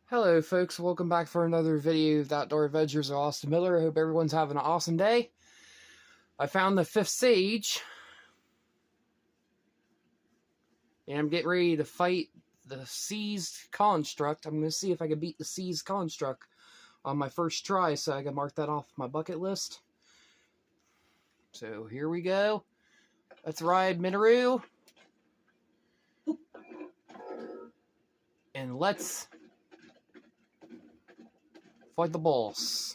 Hello folks, welcome back for another video of the Outdoor Adventures of Austin Miller. I hope everyone's having an awesome day. I found the 5th Sage, and I'm getting ready to fight the Siezed Construct. I'm going to see if I can beat the Siezed Construct on my first try, so I can mark that off my bucket list. So here we go. Let's ride Minoru. And let's fight the boss.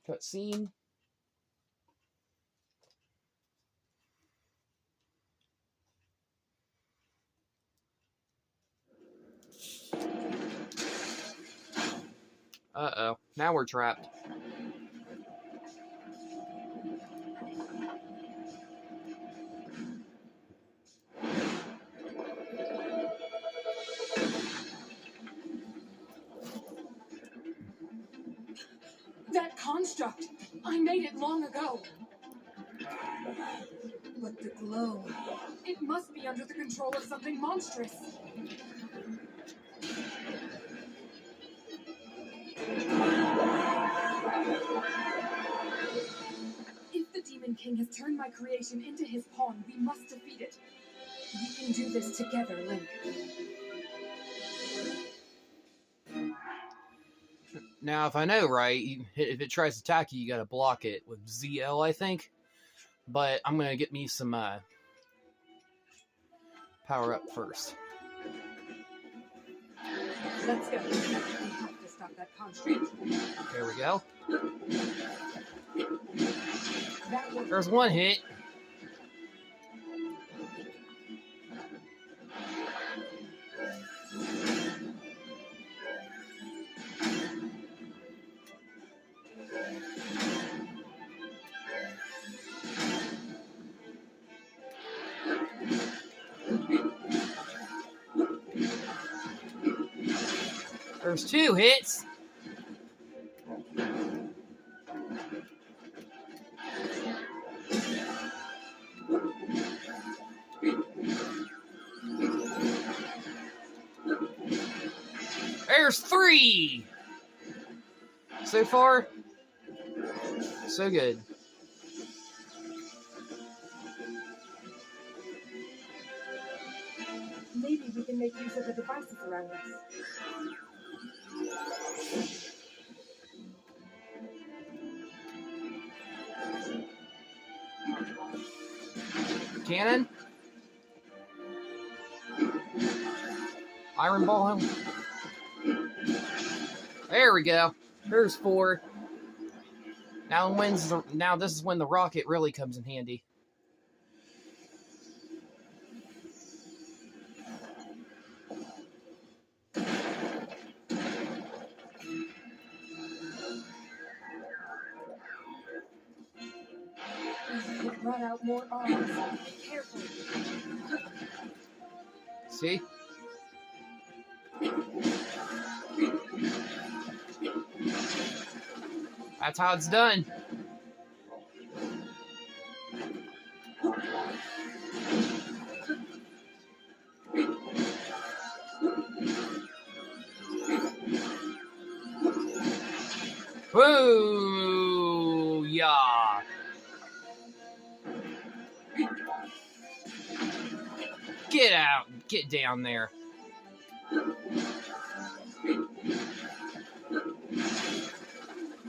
Cutscene. Uh-oh. Now we're trapped. That construct! I made it long ago! But the glow... It must be under the control of something monstrous! If the Demon King has turned my creation into his pawn, we must defeat it. We can do this together, Link. Now, if I know right, if it tries to attack you, you gotta block it with ZL, I think. But I'm gonna get me some power up first. Let's go. We have to stop that construct. There we go. That worked. There's one hit. There's 2 hits. There's 3. So far, so good. Maybe we can make use of the devices around us. Cannon. Iron ball him. There we go. There's 4. Now this is when the rocket really comes in handy. It brought out more arms. Careful. See? That's how it's done. Woo! Yeah. Get out. Get down there.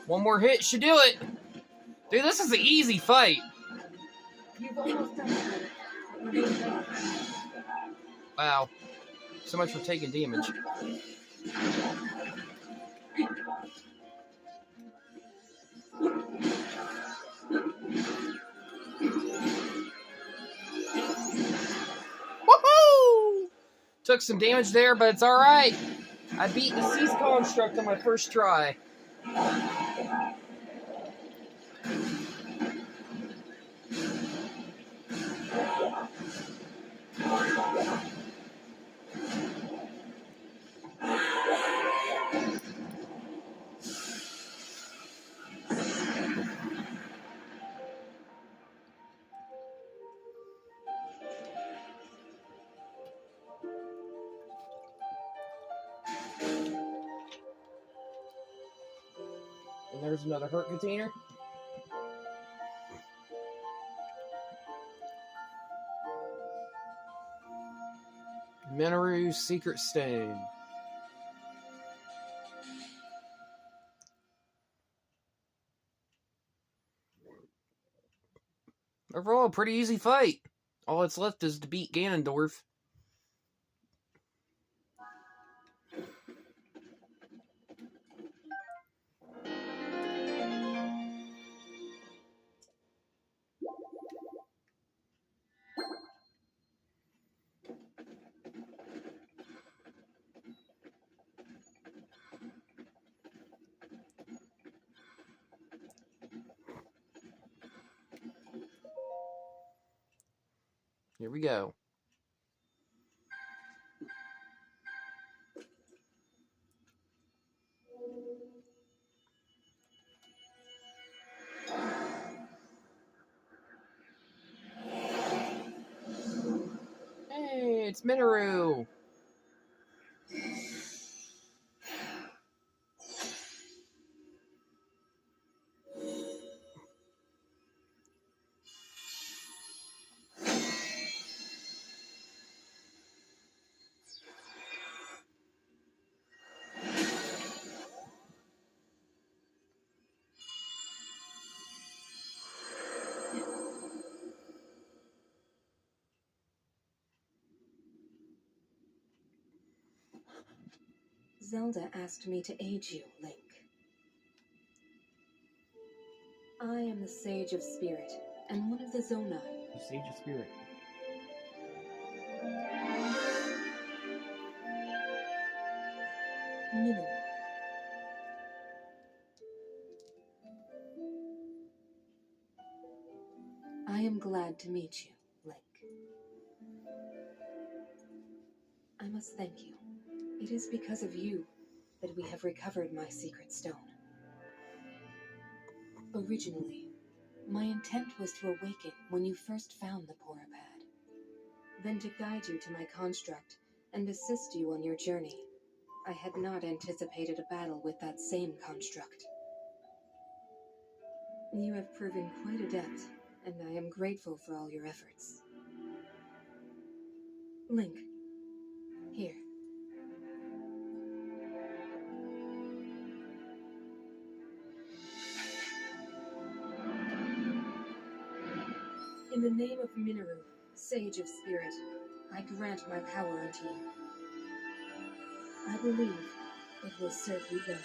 One more hit should do it. Dude, this is an easy fight. You've almost done it. Wow. So much for taking damage. Woohoo! Took some damage there, but it's alright. I beat the Siezed Construct on my first try. And there's another hurt container. Minaru's Secret Stone. Overall, a pretty easy fight. All that's left is to beat Ganondorf. Here we go. Hey, it's Minaru. Zelda asked me to aid you, Link. I am the Sage of Spirit, and one of the Zonai. The Sage of Spirit. Minimu. I am glad to meet you, Link. I must thank you. It is because of you that we have recovered my secret stone. Originally, my intent was to awaken when you first found the Porapad, then to guide you to my construct and assist you on your journey. I had not anticipated a battle with that same construct. You have proven quite adept, and I am grateful for all your efforts. Link, here. In the name of Minaru, Sage of Spirit, I grant my power unto you. I believe it will serve you well.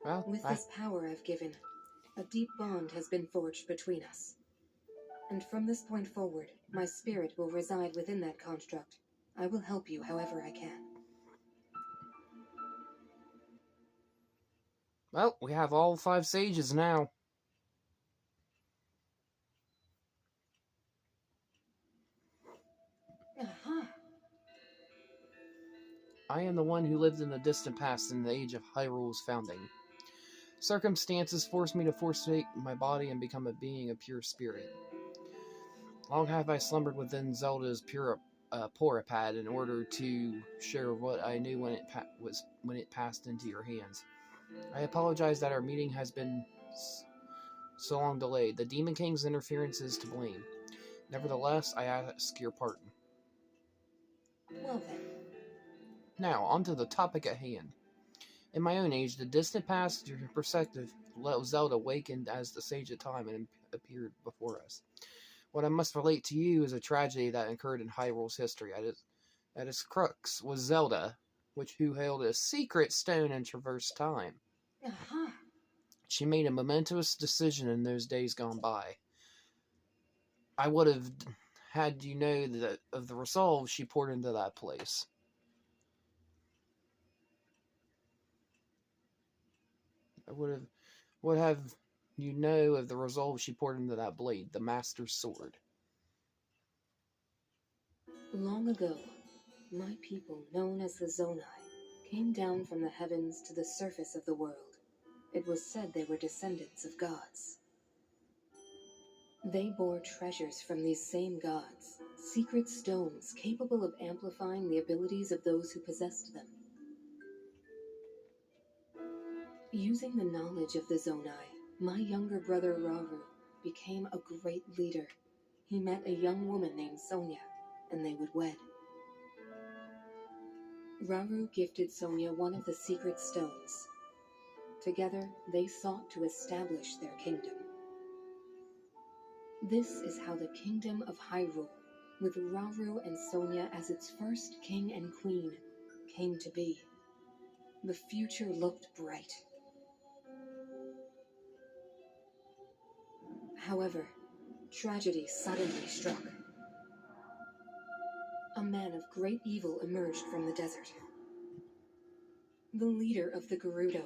Well, With this power I've given, a deep bond has been forged between us. And from this point forward, my spirit will reside within that construct. I will help you however I can. well, we have all 5 sages now. Aha! I am the one who lived in the distant past in the age of Hyrule's founding. Circumstances forced me to forsake my body and become a being of pure spirit. Long have I slumbered within Zelda's pure Porapad in order to share what I knew when it passed into your hands. I apologize that our meeting has been so long delayed. The Demon King's interference is to blame. Nevertheless, I ask your pardon. Well then. Now, on to the topic at hand. In my own age, the distant past perspective let Zelda awakened as the Sage of Time and appeared before us. What I must relate to you is a tragedy that occurred in Hyrule's history. At its crux was Zelda, who held a secret stone and traversed time. Aha! She made a momentous decision in those days gone by. I would have had you know that of the resolve she poured into that place. I would have You know of the resolve she poured into that blade, the Master's sword. Long ago, my people, known as the Zonai, came down from the heavens to the surface of the world. It was said they were descendants of gods. They bore treasures from these same gods, secret stones capable of amplifying the abilities of those who possessed them. Using the knowledge of the Zonai, my younger brother Raru became a great leader. He met a young woman named Sonia, and they would wed. Raru gifted Sonia one of the secret stones. Together, they sought to establish their kingdom. This is how the kingdom of Hyrule, with Rauru and Sonia as its first king and queen, came to be. The future looked bright. However, tragedy suddenly struck. A man of great evil emerged from the desert. The leader of the Gerudo,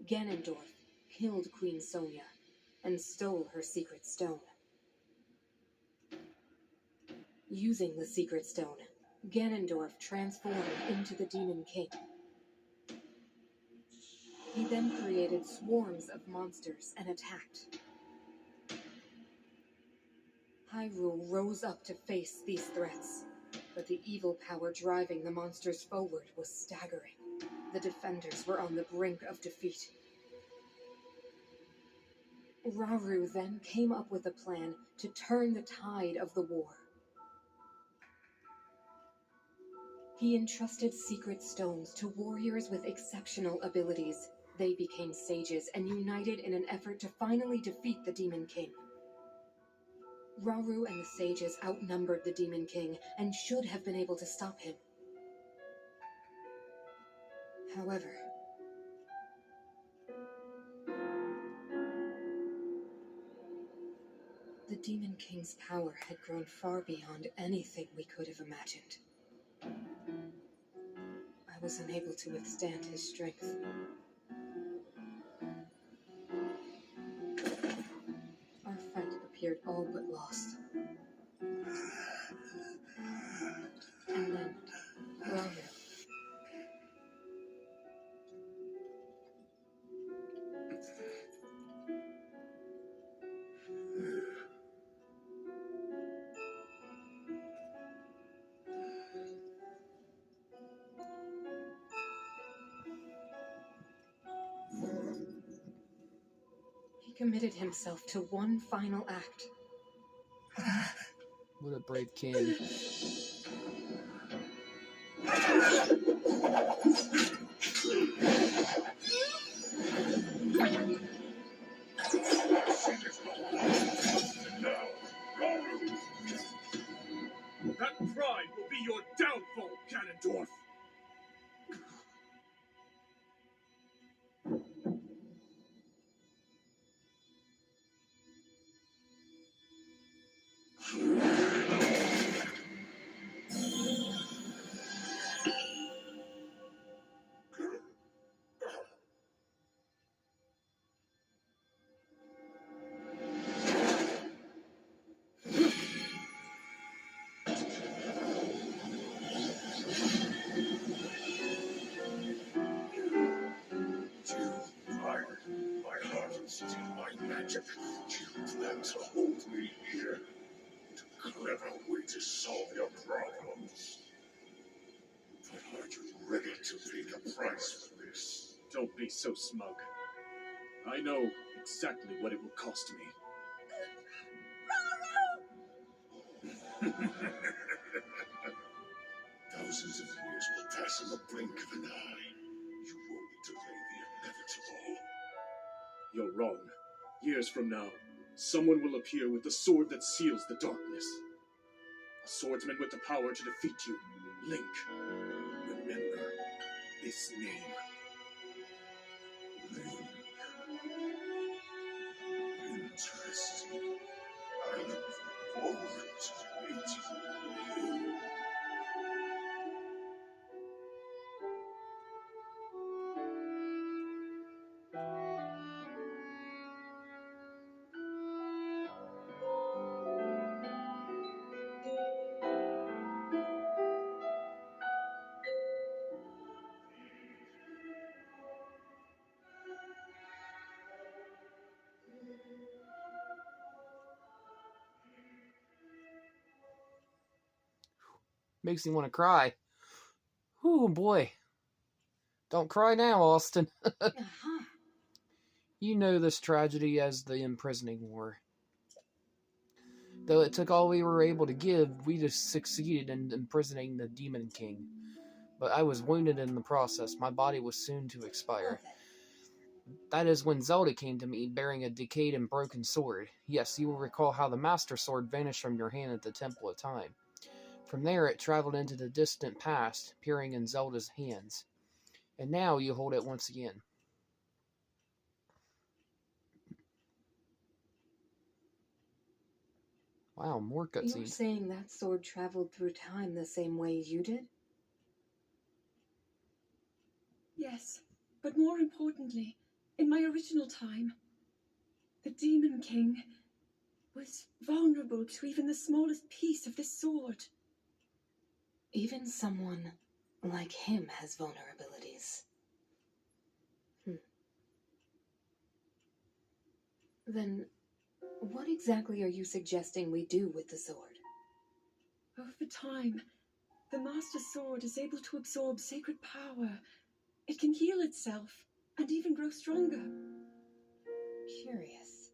Ganondorf, killed Queen Sonia and stole her secret stone. Using the secret stone, Ganondorf transformed into the Demon King. He then created swarms of monsters and attacked. Hyrule rose up to face these threats, but the evil power driving the monsters forward was staggering. The defenders were on the brink of defeat. Rauru then came up with a plan to turn the tide of the war. He entrusted secret stones to warriors with exceptional abilities. They became sages and united in an effort to finally defeat the Demon King. Rauru and the sages outnumbered the Demon King and should have been able to stop him. However, the Demon King's power had grown far beyond anything we could have imagined. I was unable to withstand his strength. Our fight appeared all but lost. And then, Rauru. He committed himself to one final act. What a brave king. That pride will be your downfall, Ganondorf! Steal my magic. You plan to hold me here. What a clever way to solve your problems. But are you ready to pay the price for this? Don't be so smug. I know exactly what it will cost me. Thousands of years will pass in the blink of an eye. You won't delay the inevitable. You're wrong. Years from now, someone will appear with the sword that seals the darkness. A swordsman with the power to defeat you. Link. Remember this name. Link. Interesting. I look forward to meeting you. Makes me want to cry. Oh boy. Don't cry now, Austin. Uh-huh. You know this tragedy as the imprisoning war. Though it took all we were able to give, we just succeeded in imprisoning the Demon King. But I was wounded in the process. My body was soon to expire. Well then. That is when Zelda came to me, bearing a decayed and broken sword. Yes, you will recall how the Master Sword vanished from your hand at the Temple of Time. From there, it traveled into the distant past, appearing in Zelda's hands. And now you hold it once again. Wow, more You're cutscenes. saying that sword traveled through time the same way you did? Yes, but more importantly, in my original time, the Demon King was vulnerable to even the smallest piece of this sword. Even someone like him has vulnerabilities. Then, what exactly are you suggesting we do with the sword? Over time, the Master Sword is able to absorb sacred power. It can heal itself, and even grow stronger. Curious.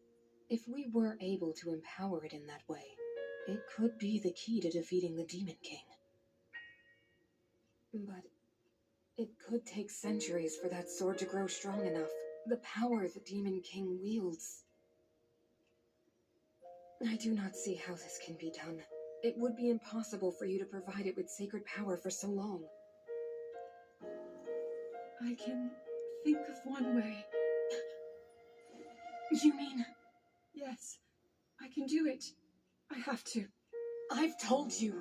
If we were able to empower it in that way, it could be the key to defeating the Demon King. But it could take centuries for that sword to grow strong enough. The power the Demon King wields. I do not see how this can be done. It would be impossible for you to provide it with sacred power for so long. I can think of one way. You mean? Yes, I can do it. I have to. I've told you.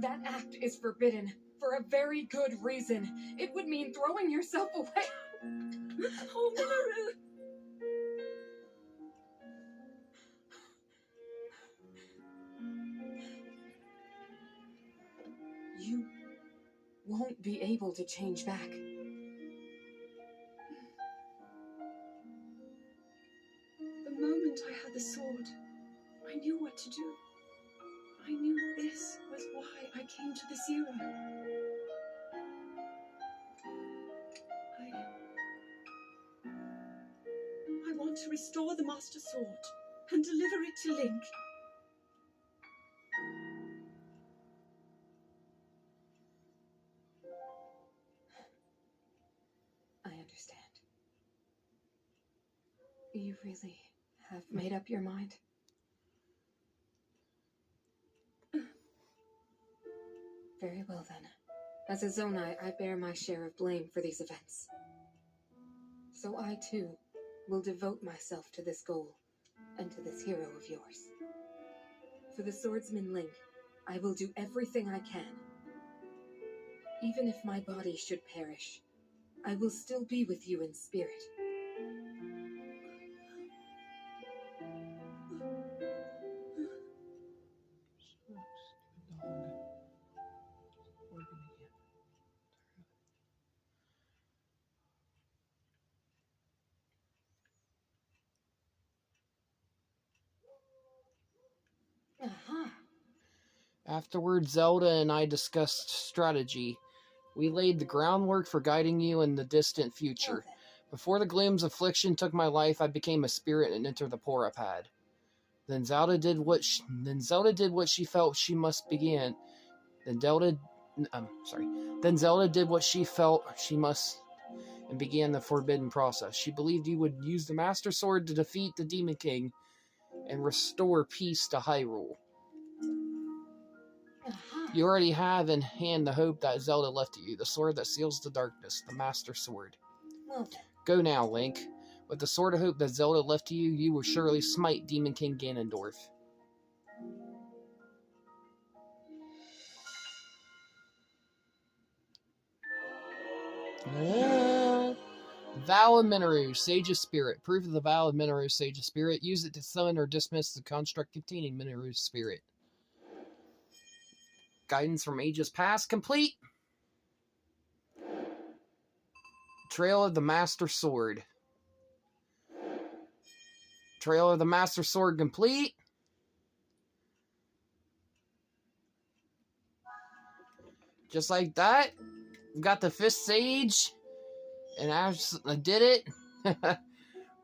That act is forbidden. For a very good reason. It would mean throwing yourself away. Oh, Minoru! You won't be able to change back. The moment I had the sword, I knew what to do. I knew this was why I came to this era. I want to restore the Master Sword and deliver it to Link. I understand. You really have made up your mind? Very well then. As a Zonai, I bear my share of blame for these events. So I too will devote myself to this goal and to this hero of yours. For the swordsman Link, I will do everything I can. Even if my body should perish, I will still be with you in spirit. Aha! Afterwards, Zelda and I discussed strategy. We laid the groundwork for guiding you in the distant future. Well then. Before the Gloom's affliction took my life, I became a spirit and entered the Porapad. Then Zelda did what she felt she must begin. Then Zelda did what she felt she must and began the forbidden process. She believed you would use the Master Sword to defeat the Demon King and restore peace to Hyrule. Aha! You already have in hand the hope that Zelda left to you, the sword that seals the darkness, the Master Sword. Well then. Go now, Link. With the sword of hope that Zelda left to you, you will surely smite Demon King Ganondorf. Vow of Minoru, Sage of Spirit. Proof of the Vow of Minoru, Sage of Spirit. Use it to summon or dismiss the construct containing Minoru's spirit. Guidance from ages past complete. Trail of the Master Sword. Trail of the Master Sword complete. just like that, got the 5th stage, and I did it.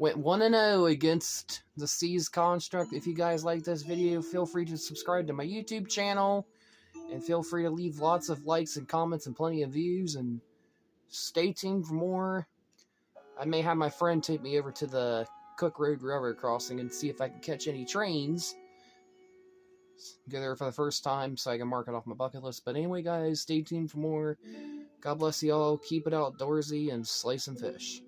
Went 1-0 against the Siezed construct. If you guys like this video, feel free to subscribe to my YouTube channel, and feel free to leave lots of likes and comments and plenty of views, and stay tuned for more. I may have my friend take me over to the Cook Road Railroad crossing and see if I can catch any trains. Go there for the first time so I can mark it off my bucket list. But anyway, guys, stay tuned for more. God bless you all. Keep it outdoorsy and slay some fish.